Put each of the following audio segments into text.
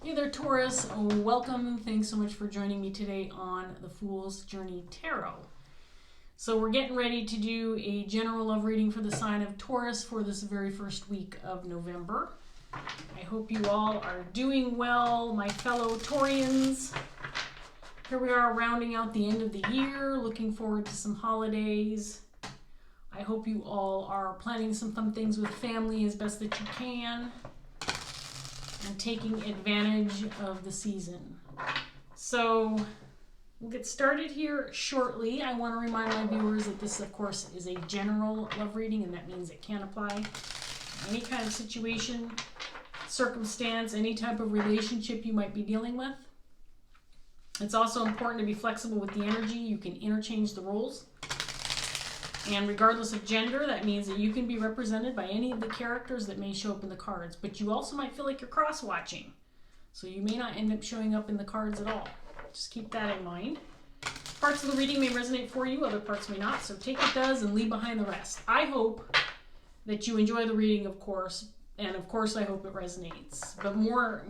Hey there, Taurus. Welcome. Thanks so much for joining me today on the Fool's Journey Tarot. So we're getting ready to do a general love reading for the sign of Taurus for this very first week of November. I hope you all are doing well, my fellow Taurians. Here we are rounding out the end of the year, looking forward to some holidays. I hope you all are planning some fun things with family as best that you can and taking advantage of the season. So we'll get started here shortly. I want to remind my viewers that this, of course, is a general love reading, and that means it can apply to any kind of situation, circumstance, any type of relationship you might be dealing with. It's also important to be flexible with the energy. You can interchange the roles. And regardless of gender, that means that you can be represented by any of the characters that may show up in the cards. But you also might feel like you're cross-watching. So you may not end up showing up in the cards at all. Just keep that in mind. Parts of the reading may resonate for you, other parts may not. So take what does and leave behind the rest. I hope that you enjoy the reading, of course. And of course, I hope it resonates. But more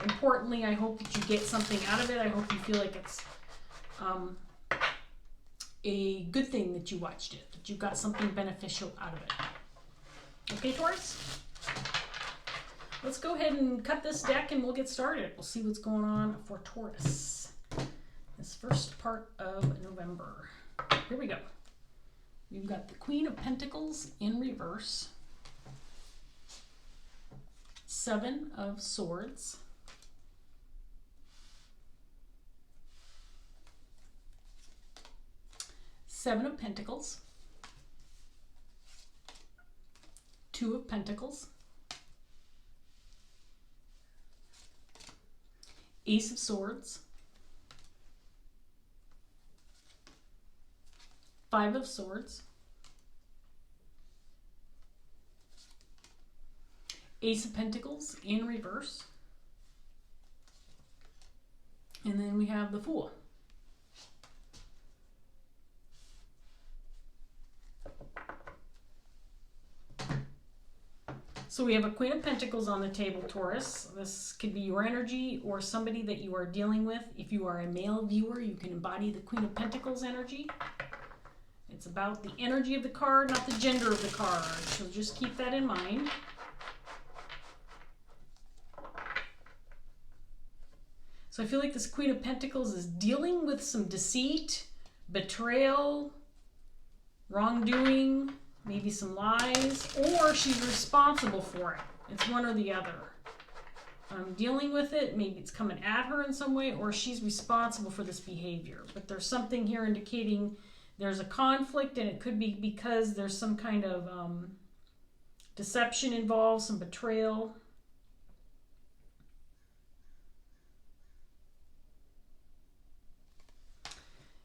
importantly, I hope that you get something out of it. I hope you feel like it's a good thing that you watched it, that you got something beneficial out of it. Okay, Taurus? Let's go ahead and cut this deck and we'll get started. We'll see what's going on for Taurus this first part of November. Here we go. We've got the Queen of Pentacles in reverse, Seven of Swords, Seven of Pentacles, Two of Pentacles, Ace of Swords, Five of Swords, Ace of Pentacles in reverse, and then we have the Fool. So we have a Queen of Pentacles on the table, Taurus. This could be your energy or somebody that you are dealing with. If you are a male viewer, you can embody the Queen of Pentacles energy. It's about the energy of the card, not the gender of the card. So just keep that in mind. So I feel like this Queen of Pentacles is dealing with some deceit, betrayal, wrongdoing, maybe some lies, or she's responsible for it. It's one or the other. Dealing with it, maybe it's coming at her in some way, or she's responsible for this behavior. But there's something here indicating there's a conflict, and it could be because there's some kind of deception involved, some betrayal.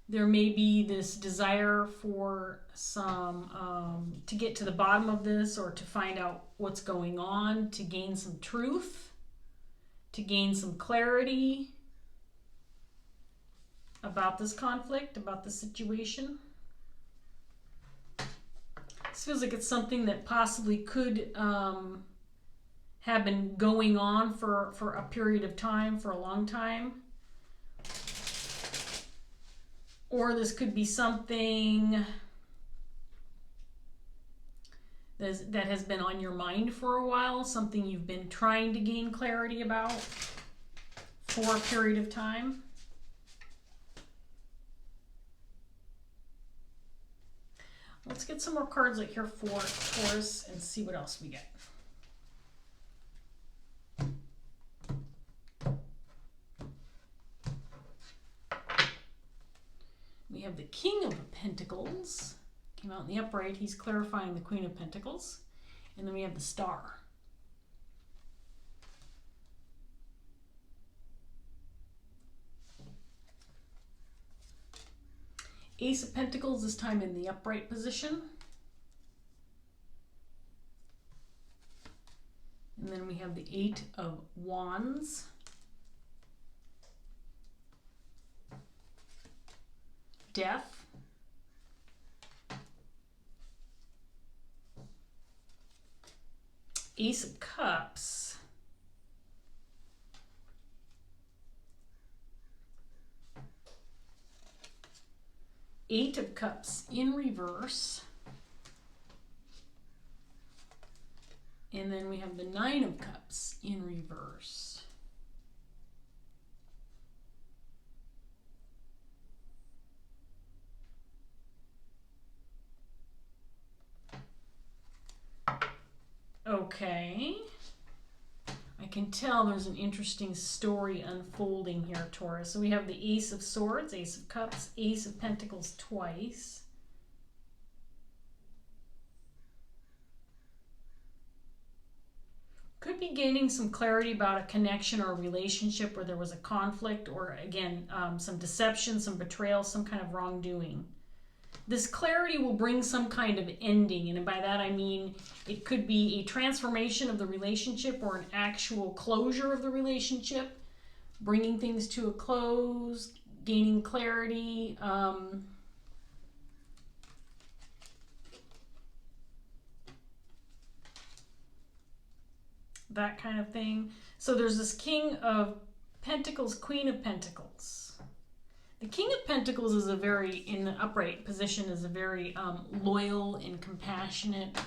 There may be this desire for some, to get to the bottom of this or to find out what's going on, to gain some truth, to gain some clarity about this conflict, about the situation. This feels like it's something that possibly could have been going on for a period of time, for a long time. Or this could be something that has been on your mind for a while, something you've been trying to gain clarity about for a period of time. Let's get some more cards like here for Taurus and see what else we get. We have the King of Pentacles. Came out in the upright. He's clarifying the Queen of Pentacles. And then we have the Star. Ace of Pentacles, this time in the upright position. And then we have the Eight of Wands. Death. Ace of Cups, Eight of Cups in reverse. And then we have the Nine of Cups in reverse. Okay. I can tell there's an interesting story unfolding here, Taurus. So we have the Ace of Swords, Ace of Cups, Ace of Pentacles twice. Could be gaining some clarity about a connection or a relationship where there was a conflict or, again, some deception, some betrayal, some kind of wrongdoing. This clarity will bring some kind of ending, and by that I mean it could be a transformation of the relationship or an actual closure of the relationship, bringing things to a close, gaining clarity. That kind of thing. So there's this King of Pentacles, Queen of Pentacles. The King of Pentacles is in the upright position, is a very loyal and compassionate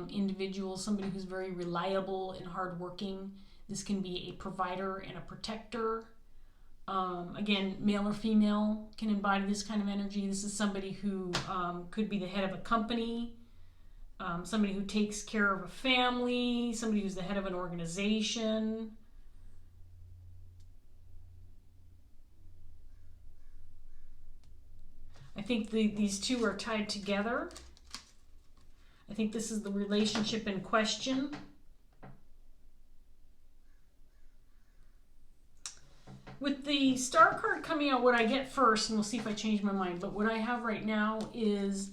individual, somebody who's very reliable and hardworking. This can be a provider and a protector. Again, male or female can embody this kind of energy. This is somebody who could be the head of a company, somebody who takes care of a family, somebody who's the head of an organization. I think these two are tied together. I think this is the relationship in question. With the Star card coming out, what I get first, and we'll see if I change my mind, but what I have right now is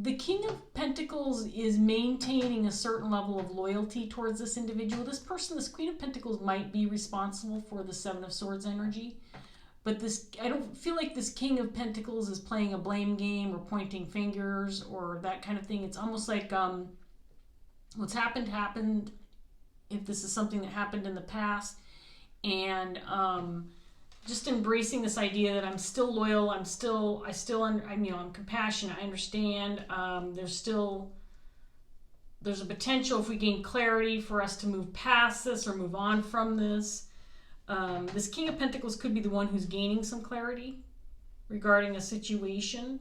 the King of Pentacles is maintaining a certain level of loyalty towards this individual. This person, this Queen of Pentacles, might be responsible for the Seven of Swords energy. But I don't feel like this King of Pentacles is playing a blame game or pointing fingers or that kind of thing. It's almost like what's happened. If this is something that happened in the past, and just embracing this idea that I'm still loyal. I'm compassionate. I understand. There's a potential if we gain clarity for us to move past this or move on from this. This King of Pentacles could be the one who's gaining some clarity regarding a situation.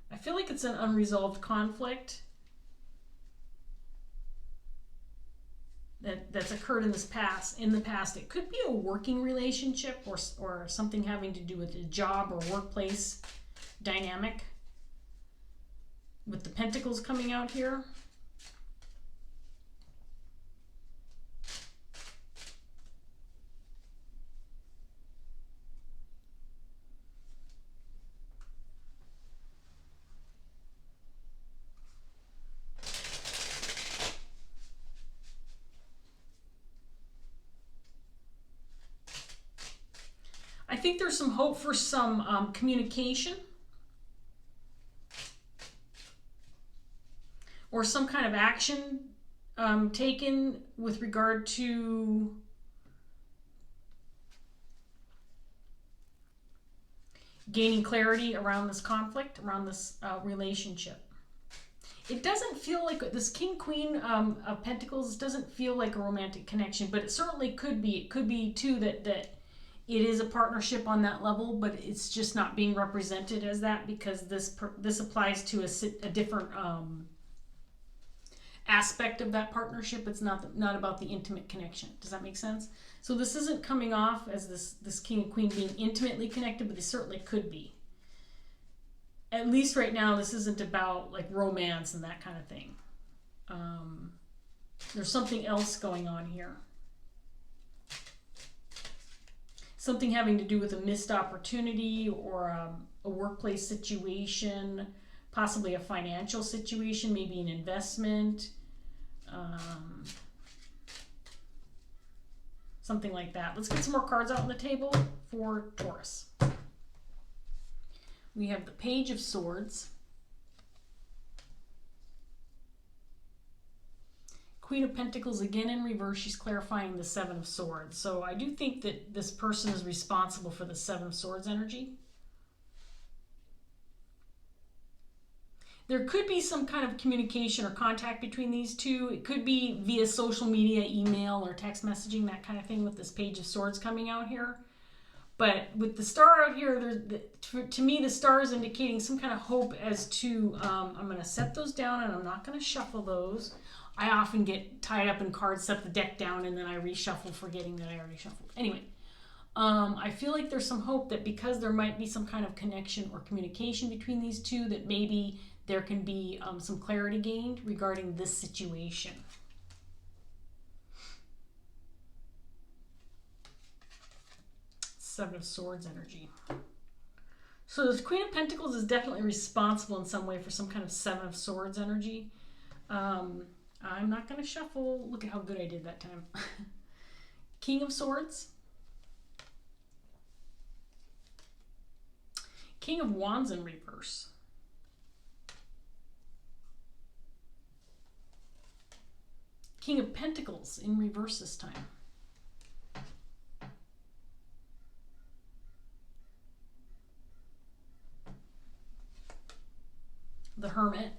I feel like it's an unresolved conflict that's occurred in the past. It could be a working relationship or something having to do with a job or workplace dynamic. With the Pentacles coming out here. I think there's some hope for some communication or some kind of action taken with regard to gaining clarity around this conflict, around this relationship. It doesn't feel like this King-Queen of Pentacles doesn't feel like a romantic connection, but it certainly could be. It could be too that it is a partnership on that level, but it's just not being represented as that because this applies to a different aspect of that partnership. It's not about the intimate connection. Does that make sense? So this isn't coming off as this King and Queen being intimately connected, but they certainly could be. At least right now, this isn't about like romance and that kind of thing. There's something else going on here. Something having to do with a missed opportunity or a workplace situation, possibly a financial situation, maybe an investment, something like that. Let's get some more cards out on the table for Taurus. We have the Page of Swords, Queen of Pentacles again in reverse. She's clarifying the Seven of Swords. So I do think that this person is responsible for the Seven of Swords energy. There could be some kind of communication or contact between these two. It could be via social media, email, or text messaging, that kind of thing, with this Page of Swords coming out here. But with the star out here, to me, the star is indicating some kind of hope as to, I'm going to set those down and I'm not going to shuffle those. I often get tied up in cards, set the deck down, and then I reshuffle, forgetting that I already shuffled. Anyway, I feel like there's some hope that because there might be some kind of connection or communication between these two, that maybe there can be some clarity gained regarding this situation. Seven of Swords energy. So this Queen of Pentacles is definitely responsible in some way for some kind of Seven of Swords energy. I'm not going to shuffle. Look at how good I did that time. King of Swords. King of Wands in reverse. King of Pentacles in reverse this time. The Hermit.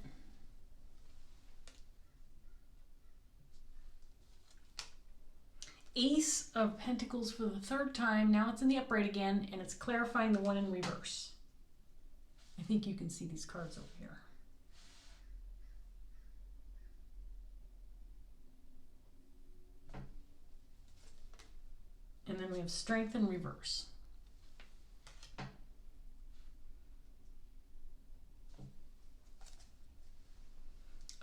Ace of Pentacles for the third time. Now it's in the upright again, and it's clarifying the one in reverse. I think you can see these cards over here. And then we have Strength in reverse.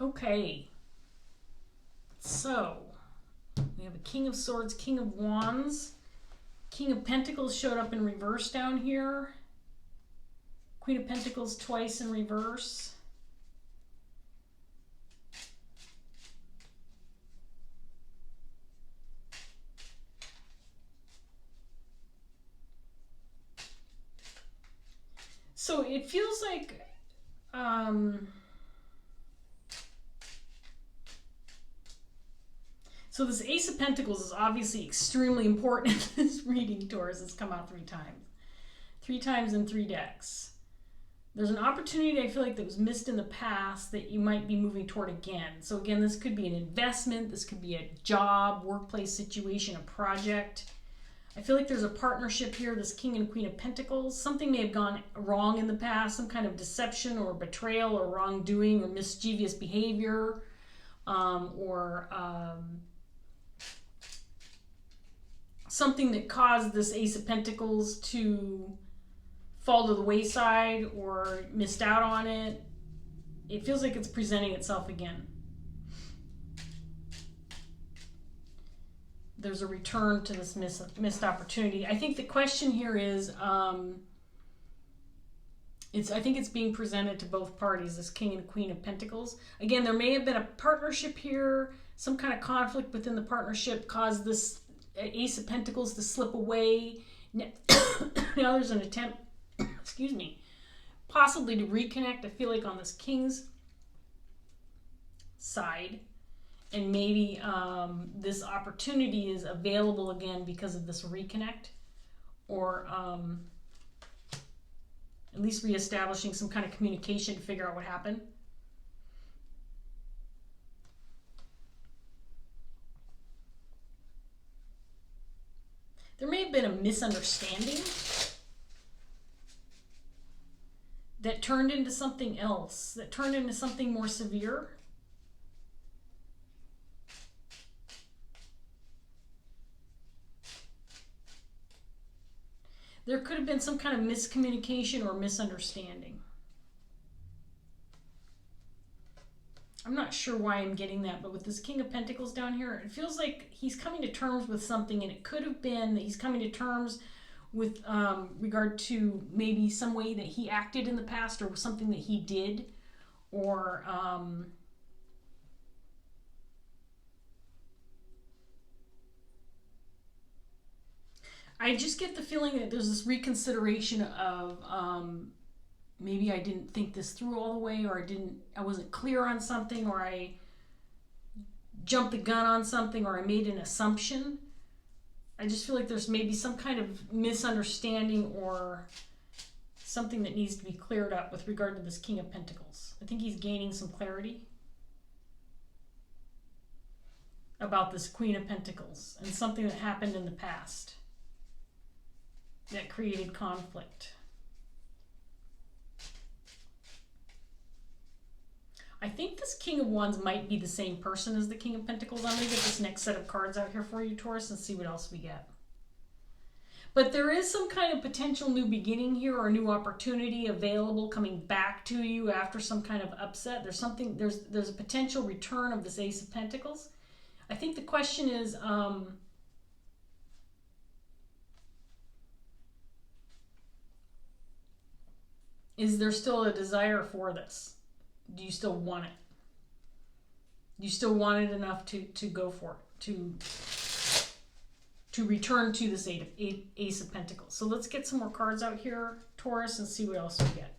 Okay. So, we have a King of Swords, King of Wands. King of Pentacles showed up in reverse down here. Queen of Pentacles twice in reverse. So it feels like so this Ace of Pentacles is obviously extremely important in this reading, Taurus. It's come out 3 times. 3 times in 3 decks. There's an opportunity I feel like that was missed in the past that you might be moving toward again. So again, this could be an investment. This could be a job, workplace situation, a project. I feel like there's a partnership here, this King and Queen of Pentacles. Something may have gone wrong in the past, some kind of deception or betrayal or wrongdoing or mischievous behavior, something that caused this Ace of Pentacles to fall to the wayside or missed out on it. It feels like it's presenting itself again. There's a return to this missed opportunity. I think the question here is, I think it's being presented to both parties, this King and Queen of Pentacles. Again, there may have been a partnership here. Some kind of conflict within the partnership caused this Ace of Pentacles to slip away. Now there's an attempt, excuse me, possibly to reconnect. I feel like on this King's side. And maybe this opportunity is available again because of this reconnect, or at least reestablishing some kind of communication to figure out what happened. There may have been a misunderstanding that turned into something else, that turned into something more severe. There could have been some kind of miscommunication or misunderstanding. I'm not sure why I'm getting that, but with this King of Pentacles down here, it feels like he's coming to terms with something, and it could have been that he's coming to terms with regard to maybe some way that he acted in the past or something that he did, or I just get the feeling that there's this reconsideration of maybe I didn't think this through all the way, or I wasn't clear on something, or I jumped the gun on something, or I made an assumption. I just feel like there's maybe some kind of misunderstanding or something that needs to be cleared up with regard to this King of Pentacles. I think he's gaining some clarity about this Queen of Pentacles and something that happened in the past that created conflict. I think this King of Wands might be the same person as the King of Pentacles. I'm going to get this next set of cards out here for you, Taurus, and see what else we get. But there is some kind of potential new beginning here, or new opportunity available coming back to you after some kind of upset. There's a potential return of this Ace of Pentacles. I think the question is there still a desire for this? Do you still want it? Do you still want it enough to go for it, to return to this Ace of Pentacles? So let's get some more cards out here, Taurus, and see what else we get.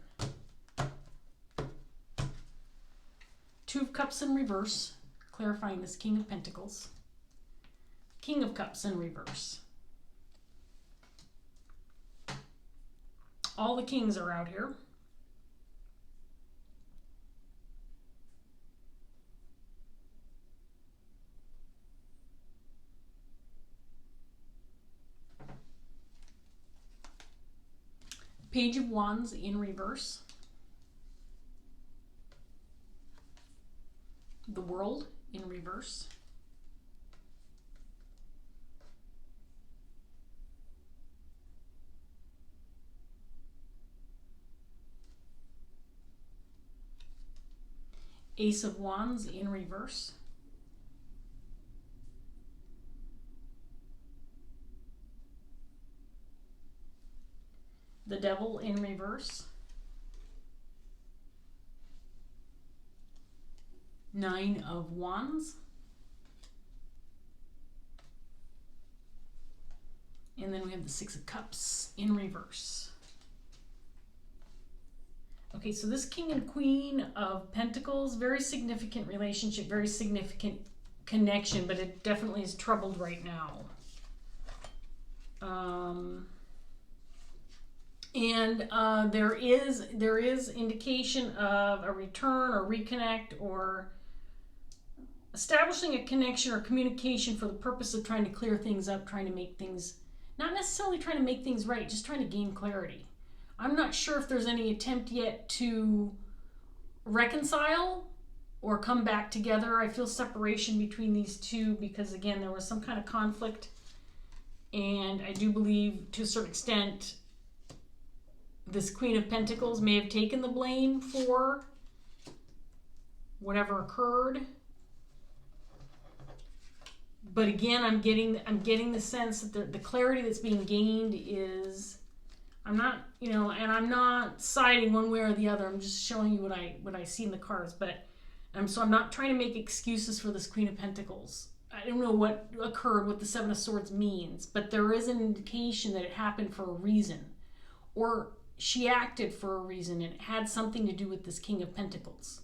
Two of Cups in reverse, clarifying this King of Pentacles. King of Cups in reverse. All the kings are out here. Page of Wands in reverse. The World in reverse. Ace of Wands in reverse. The Devil in reverse. Nine of Wands. And then we have the Six of Cups in reverse. Okay, so this King and Queen of Pentacles, very significant relationship, very significant connection, but it definitely is troubled right now. There is indication of a return or reconnect or establishing a connection or communication for the purpose of trying to clear things up, trying to make things, not necessarily trying to make things right, just trying to gain clarity. I'm not sure if there's any attempt yet to reconcile or come back together. I feel separation between these two because, again, there was some kind of conflict. And I do believe, to a certain extent, this Queen of Pentacles may have taken the blame for whatever occurred. But again, I'm getting the sense that the clarity that's being gained is, I'm not, and I'm not siding one way or the other. I'm just showing you what I see in the cards. But so I'm not trying to make excuses for this Queen of Pentacles. I don't know what occurred, what the Seven of Swords means, but there is an indication that it happened for a reason, or she acted for a reason, and it had something to do with this King of Pentacles.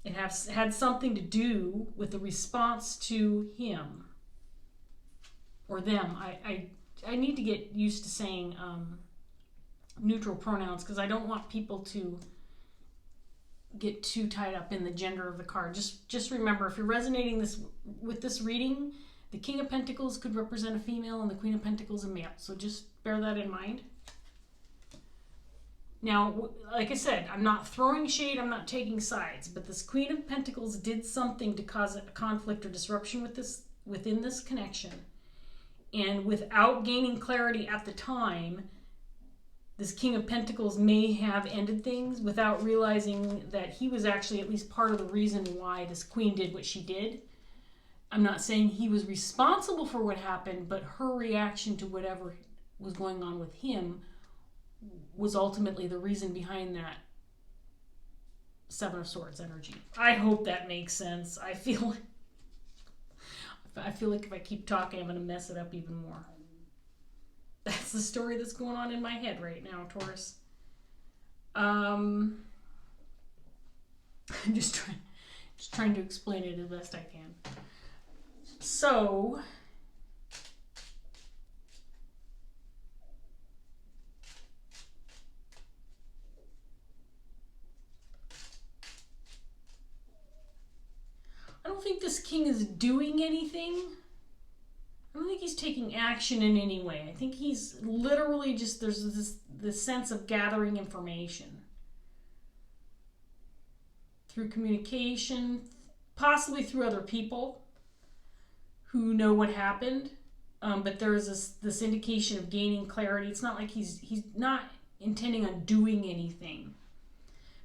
It had something to do with the response to him or them. I need to get used to saying neutral pronouns because I don't want people to get too tied up in the gender of the card. Just remember, if you're resonating with this reading, the King of Pentacles could represent a female and the Queen of Pentacles a male. So just bear that in mind. Now, like I said, I'm not throwing shade, I'm not taking sides, but this Queen of Pentacles did something to cause a conflict or disruption within this connection. And without gaining clarity at the time, this King of Pentacles may have ended things without realizing that he was actually at least part of the reason why this Queen did what she did. I'm not saying he was responsible for what happened, but her reaction to whatever was going on with him was ultimately the reason behind that Seven of Swords energy. I hope that makes sense. I feel like if I keep talking, I'm going to mess it up even more. That's the story that's going on in my head right now, Taurus. I'm just trying to explain it as best I can. So king is doing anything. I don't think he's taking action in any way. I think he's literally just, there's this sense of gathering information through communication, possibly through other people who know what happened. But there's this indication of gaining clarity. It's not like he's not intending on doing anything.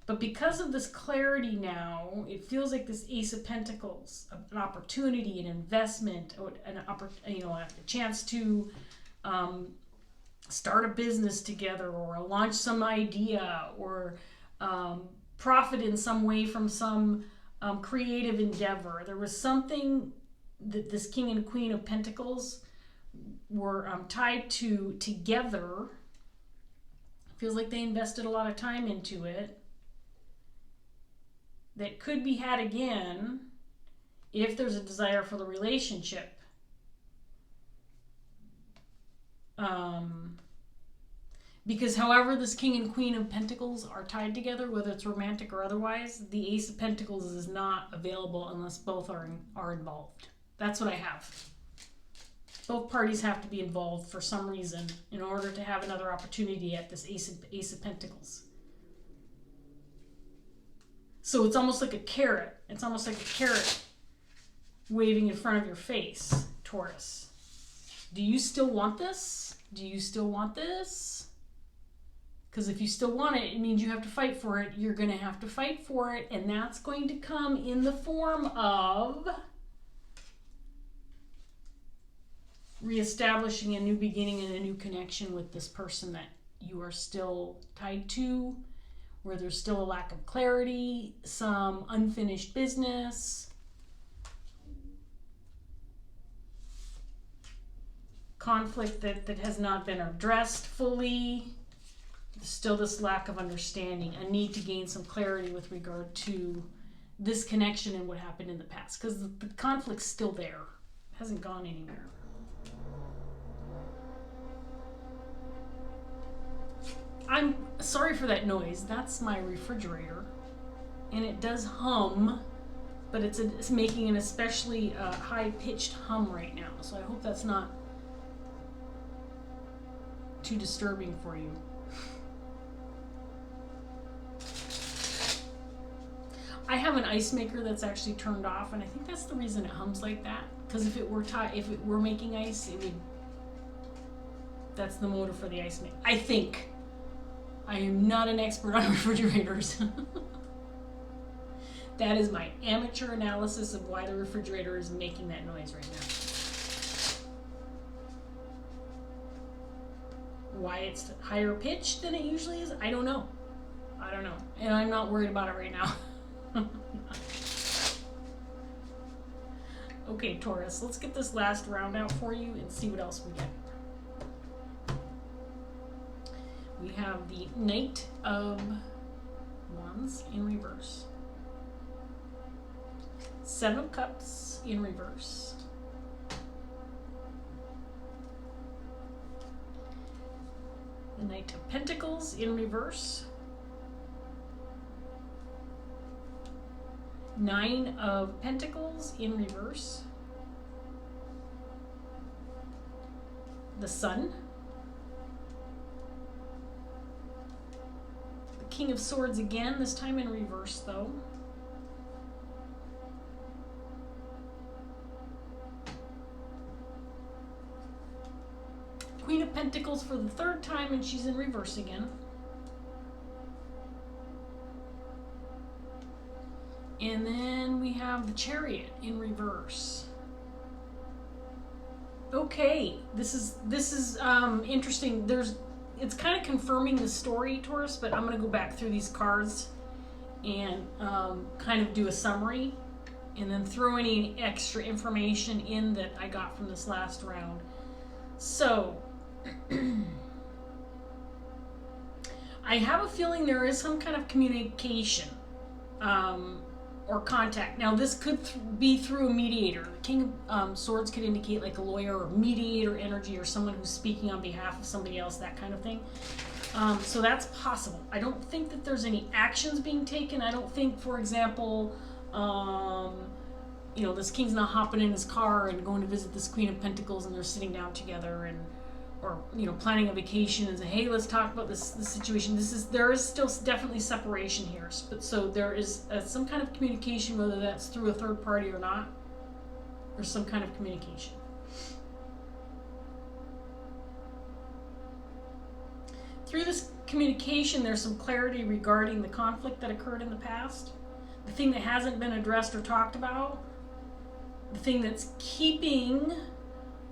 But because of this clarity now, it feels like this Ace of Pentacles, an opportunity, an investment, or a chance to start a business together, or launch some idea, or profit in some way from some creative endeavor. There was something that this King and Queen of Pentacles were tied to together. Feels like they invested a lot of time into it. That could be had again if there's a desire for the relationship. Because however this King and Queen of Pentacles are tied together, whether it's romantic or otherwise, the Ace of Pentacles is not available unless both are involved. That's what I have. Both parties have to be involved for some reason in order to have another opportunity at this Ace of Pentacles. So it's almost like a carrot. It's almost like a carrot waving in front of your face, Taurus. Do you still want this? Do you still want this? Because if you still want it, it means you have to fight for it. You're going to have to fight for it. And that's going to come in the form of reestablishing a new beginning and a new connection with this person that you are still tied to, where there's still a lack of clarity, some unfinished business, conflict that has not been addressed fully. There's still this lack of understanding, a need to gain some clarity with regard to this connection and what happened in the past, because the conflict's still there. It hasn't gone anywhere. I'm sorry for that noise. That's my refrigerator. And it does hum, but it's making an especially high-pitched hum right now. So I hope that's not too disturbing for you. I have an ice maker that's actually turned off, and I think that's the reason it hums like that. Because if it were making ice, it would. That's the motor for the ice maker. I think. I am not an expert on refrigerators. That is my amateur analysis of why the refrigerator is making that noise right now. Why it's higher pitched than it usually is, I don't know. I don't know. And I'm not worried about it right now. Okay, Taurus, let's get this last round out for you and see what else we get. We have the Knight of Wands in reverse. Seven of Cups in reverse. The Knight of Pentacles in reverse. Nine of Pentacles in reverse. The Sun. King of Swords again, this time in reverse though. Queen of Pentacles for the third time, and she's in reverse again. And then we have the Chariot in reverse. Okay, this is interesting. It's kind of confirming the story, Taurus, but I'm going to go back through these cards and kind of do a summary and then throw any extra information in that I got from this last round. So, I have a feeling there is some kind of communication or contact. Now, this could be through a mediator. The King of Swords could indicate like a lawyer or mediator energy or someone who's speaking on behalf of somebody else, that kind of thing. So that's possible. I don't think that there's any actions being taken. I don't think, for example, this king's not hopping in his car and going to visit this Queen of Pentacles, and they're sitting down together or planning a vacation and say, hey, let's talk about this situation. There is still definitely separation here, but so there is some kind of communication, whether that's through a third party or not, or some kind of communication. Through this communication, there's some clarity regarding the conflict that occurred in the past, the thing that hasn't been addressed or talked about, the thing that's keeping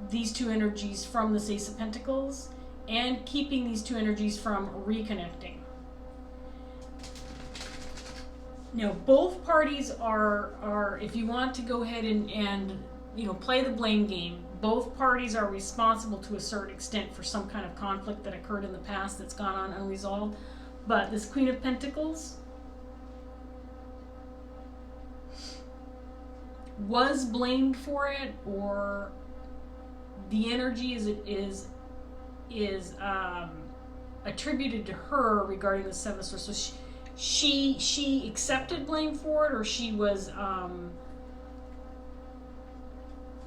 these two energies from this Ace of Pentacles, and keeping these two energies from reconnecting. Now, both parties are if you want to go ahead and play the blame game, both parties are responsible to a certain extent for some kind of conflict that occurred in the past that's gone on unresolved. But this Queen of Pentacles was blamed for it, or the energy is attributed to her regarding the Seven of Swords. So she accepted blame for it, or she was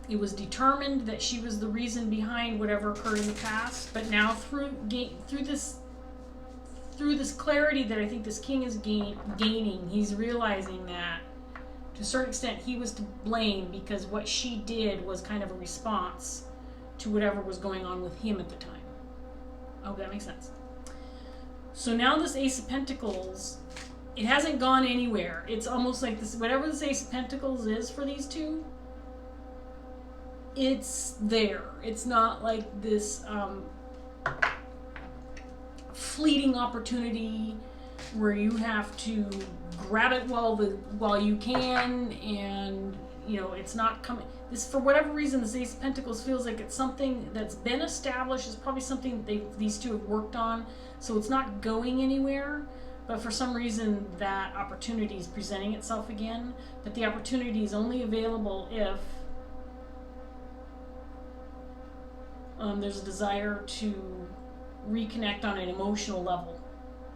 it was determined that she was the reason behind whatever occurred in the past. But now through this clarity that I think this king is gaining, he's realizing that to a certain extent he was to blame, because what she did was kind of a response to whatever was going on with him at the time. I hope that makes sense. So now this Ace of Pentacles, it hasn't gone anywhere. It's almost like this, whatever this Ace of Pentacles is for these two, it's there. It's not like this fleeting opportunity where you have to grab it while you can, and it's not coming. This, for whatever reason, this Ace of Pentacles feels like it's something that's been established. It's probably something these two have worked on, so it's not going anywhere. But for some reason, that opportunity is presenting itself again. But the opportunity is only available if there's a desire to reconnect on an emotional level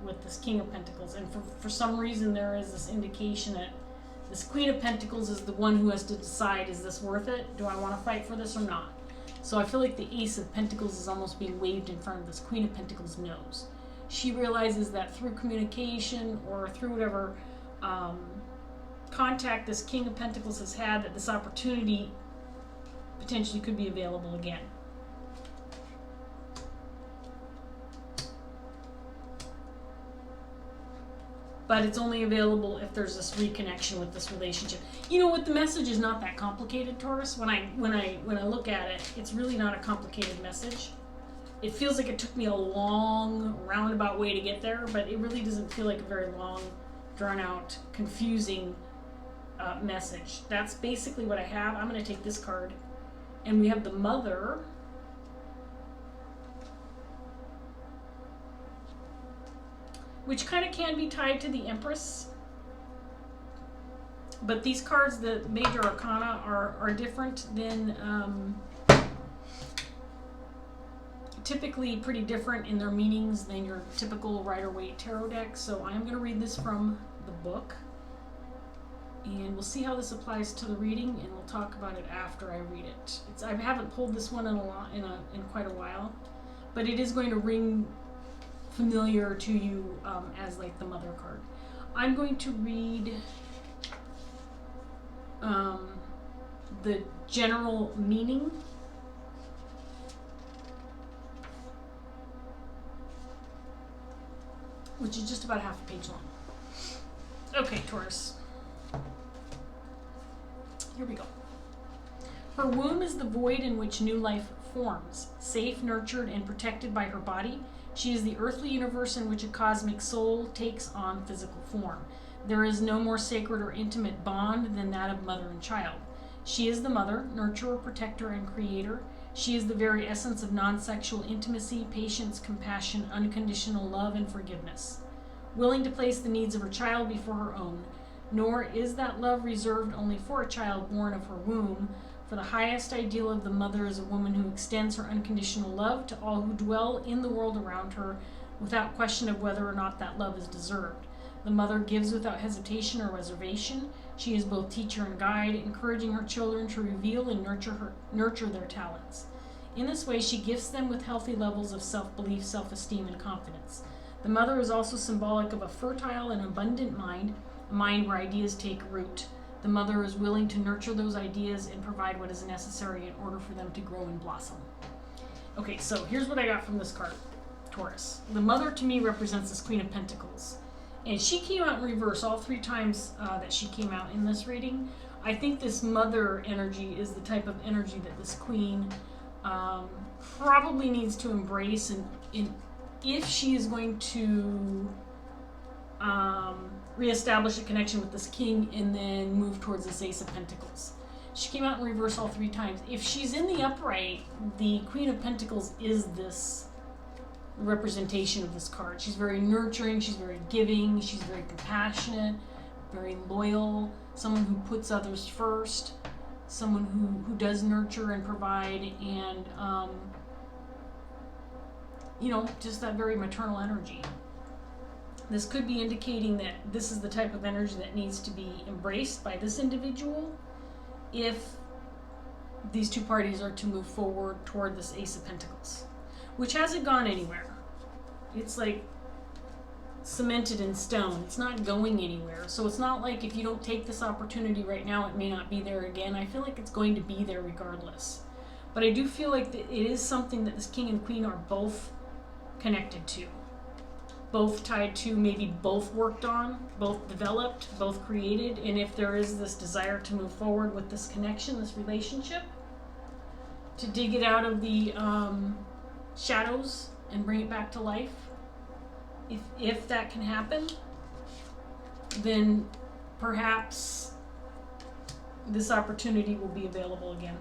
with this King of Pentacles. And for some reason, there is this indication that this Queen of Pentacles is the one who has to decide, is this worth it? Do I want to fight for this or not? So I feel like the Ace of Pentacles is almost being waved in front of this Queen of Pentacles' nose. She realizes that through communication or through whatever contact this King of Pentacles has had, that this opportunity potentially could be available again. But it's only available if there's this reconnection with this relationship. You know what? The message is not that complicated, Taurus. When I look at it, it's really not a complicated message. It feels like it took me a long, roundabout way to get there, but it really doesn't feel like a very long, drawn-out, confusing message. That's basically what I have. I'm going to take this card, and we have the Mother. Which kind of can be tied to the Empress. But these cards, the major arcana, are different than, typically pretty different in their meanings than your typical Rider-Waite tarot deck. So I'm going to read this from the book. And we'll see how this applies to the reading, and we'll talk about it after I read it. I haven't pulled this one in quite a while, but it is going to ring familiar to you as like the Mother card. I'm going to read the general meaning. Which is just about half a page long. Okay, Taurus. Here we go. Her womb is the void in which new life forms. Safe, nurtured, and protected by her body, she is the earthly universe in which a cosmic soul takes on physical form. There is no more sacred or intimate bond than that of mother and child. She is the mother, nurturer, protector, and creator. She is the very essence of non-sexual intimacy, patience, compassion, unconditional love, and forgiveness. Willing to place the needs of her child before her own. Nor is that love reserved only for a child born of her womb, for the highest ideal of the mother is a woman who extends her unconditional love to all who dwell in the world around her, without question of whether or not that love is deserved. The mother gives without hesitation or reservation. She is both teacher and guide, encouraging her children to reveal and nurture their talents. In this way, she gifts them with healthy levels of self-belief, self-esteem, and confidence. The mother is also symbolic of a fertile and abundant mind, a mind where ideas take root. The mother is willing to nurture those ideas and provide what is necessary in order for them to grow and blossom. Okay, so here's what I got from this card, Taurus. The mother to me represents this Queen of Pentacles. And she came out in reverse all 3 times that she came out in this reading. I think this mother energy is the type of energy that this queen probably needs to embrace, and if she is going to reestablish a connection with this king and then move towards this Ace of Pentacles. She came out in reverse all 3 times. If she's in the upright, the Queen of Pentacles is this representation of this card. She's very nurturing, she's very giving, she's very compassionate, very loyal, someone who puts others first, someone who does nurture and provide, and just that very maternal energy. This could be indicating that this is the type of energy that needs to be embraced by this individual if these 2 parties are to move forward toward this Ace of Pentacles, which hasn't gone anywhere. It's like cemented in stone. It's not going anywhere. So it's not like if you don't take this opportunity right now, it may not be there again. I feel like it's going to be there regardless. But I do feel like it is something that this king and queen are both connected to. Both tied to, maybe both worked on, both developed, both created. And if there is this desire to move forward with this connection, this relationship, to dig it out of the shadows and bring it back to life, if that can happen, then perhaps this opportunity will be available again.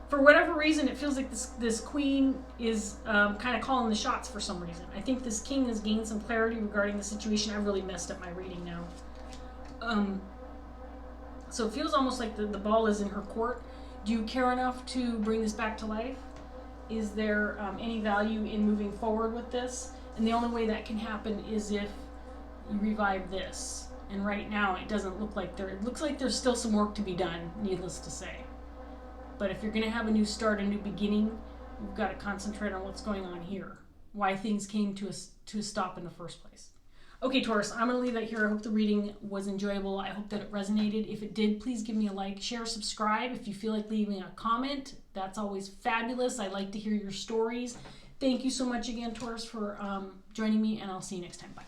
For whatever reason, it feels like this queen is kind of calling the shots for some reason. I think this king has gained some clarity regarding the situation. I really messed up my reading now. So it feels almost like the ball is in her court. Do you care enough to bring this back to life? Is there any value in moving forward with this? And the only way that can happen is if you revive this. And right now, it doesn't look like it looks like there's still some work to be done, needless to say. But if you're going to have a new start, a new beginning, you've got to concentrate on what's going on here. Why things came to a stop in the first place. Okay, Taurus, I'm going to leave that here. I hope the reading was enjoyable. I hope that it resonated. If it did, please give me a like, share, subscribe. If you feel like leaving a comment, that's always fabulous. I like to hear your stories. Thank you so much again, Taurus, for joining me, and I'll see you next time. Bye.